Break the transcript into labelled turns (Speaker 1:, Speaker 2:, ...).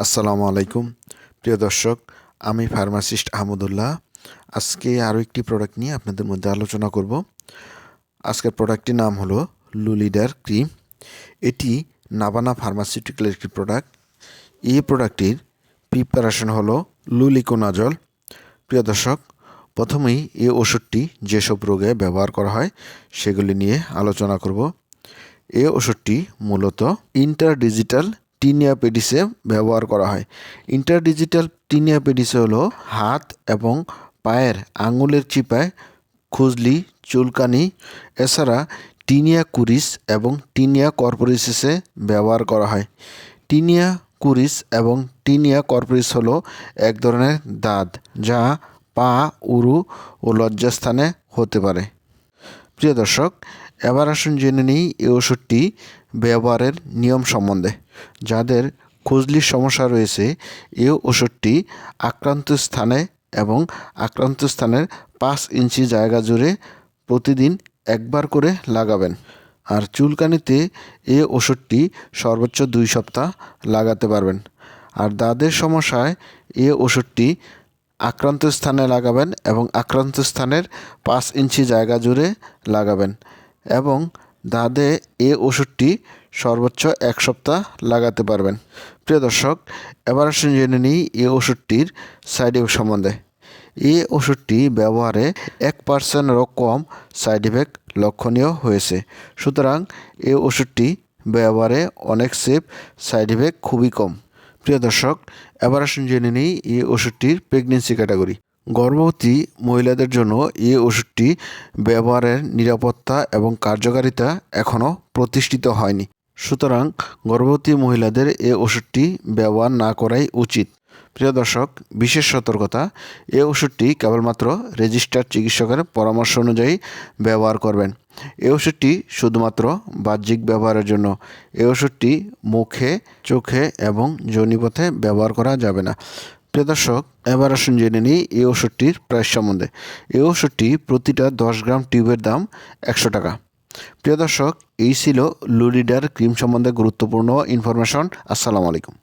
Speaker 1: আসসালামু আলাইকুম প্রিয় দর্শক, আমি ফার্মাসিস্ট আহমদুল্লাহ। আজকে আরও একটি প্রোডাক্ট নিয়ে আপনাদের মধ্যে আলোচনা করব। আজকের প্রোডাক্টটির নাম হলো লুলিডার ক্রিম। এটি নাভানা ফার্মাসিউটিক্যাল একটি প্রোডাক্ট। এই প্রোডাক্টটির প্রিপারেশন হলো লুলিকোনাজল। প্রিয় দর্শক, প্রথমেই এই ওষুধটি যেসব রোগে ব্যবহার করা হয় সেগুলি নিয়ে আলোচনা করব। এই ওষুধটি মূলত ইন্টারডিজিটাল টিনিয়া পেডিসে ব্যবহার করা হয়। ইন্টারডিজিটাল টিনিয়া পেডিসে হলো হাত এবং পায়ের আঙুলের চিপায় খুজলি, চুলকানি, এছাড়া টিনিয়া কুরিস এবং টিনিয়া কর্পোরিসিসে ব্যবহার করা হয়। টিনিয়া কুরিস এবং টিনিয়া কর্পোরিস হলো এক ধরনের দাঁত যা পা, উরু ও লজ্জাস্থানে হতে পারে। প্রিয় দর্শক, এবার আসুন জেনে নিই এই ওষুধটি ব্যবহারের নিয়ম সম্বন্ধে। যাদের খুজলির সমস্যা রয়েছে, এই ওষুধটি আক্রান্ত স্থানে এবং আক্রান্ত স্থানের 5 ইঞ্চি জায়গা জুড়ে প্রতিদিন একবার করে লাগাবেন। আর চুলকানিতে এই ওষুধটি সর্বোচ্চ 2 সপ্তাহ লাগাতে পারবেন। আর দাঁতের সমস্যায় এই ওষুধটি আক্রান্ত স্থানে লাগাবেন এবং আক্রান্ত স্থানের 5 ইঞ্চি জায়গা জুড়ে লাগাবেন এবং দাঁতে এই ওষুধটি সর্বোচ্চ 1 সপ্তাহ লাগাতে পারবেন। প্রিয় দর্শক, এবার আসুন জেনে নিই এই ওষুধটির সাইড ইফেক্ট সম্বন্ধে। এই ওষুধটি ব্যবহারে 1%-এরও কম সাইড ইফেক্ট লক্ষণীয় হয়েছে। সুতরাং এই ওষুধটি ব্যবহারে অনেক সেফ, সাইড ইফেক্ট খুবই কম। প্রিয় দর্শক, এবার আসুন জেনে নিই এই ওষুধটির প্রেগনেন্সি ক্যাটাগরি। গর্ভবতী মহিলাদের জন্য এই ওষুধটি ব্যবহারের নিরাপত্তা এবং কার্যকারিতা এখনও প্রতিষ্ঠিত হয়নি। সুতরাং গর্ভবতী মহিলাদের এই ওষুধটি ব্যবহার না করাই উচিত। প্রিয় দর্শক, বিশেষ সতর্কতা, এই ওষুধটি কেবলমাত্র রেজিস্টার্ড চিকিৎসকের পরামর্শ অনুযায়ী ব্যবহার করবেন। এই ওষুধটি শুধুমাত্র বাহ্যিক ব্যবহারের জন্য। এই ওষুধটি মুখে, চোখে এবং যোনিপথে ব্যবহার করা যাবে না। প্রিয় দর্শক, এবার আসুন জেনে নিই এই ওষুধটির প্রাইস সম্বন্ধে। এই ওষুধটি প্রতিটা 10 গ্রাম টিউবের দাম 100 টাকা। প্রিয় দর্শক, এই ছিল লুলিডার ক্রিম সম্বন্ধে গুরুত্বপূর্ণ ইনফরমেশন। আসসালামু আলাইকুম।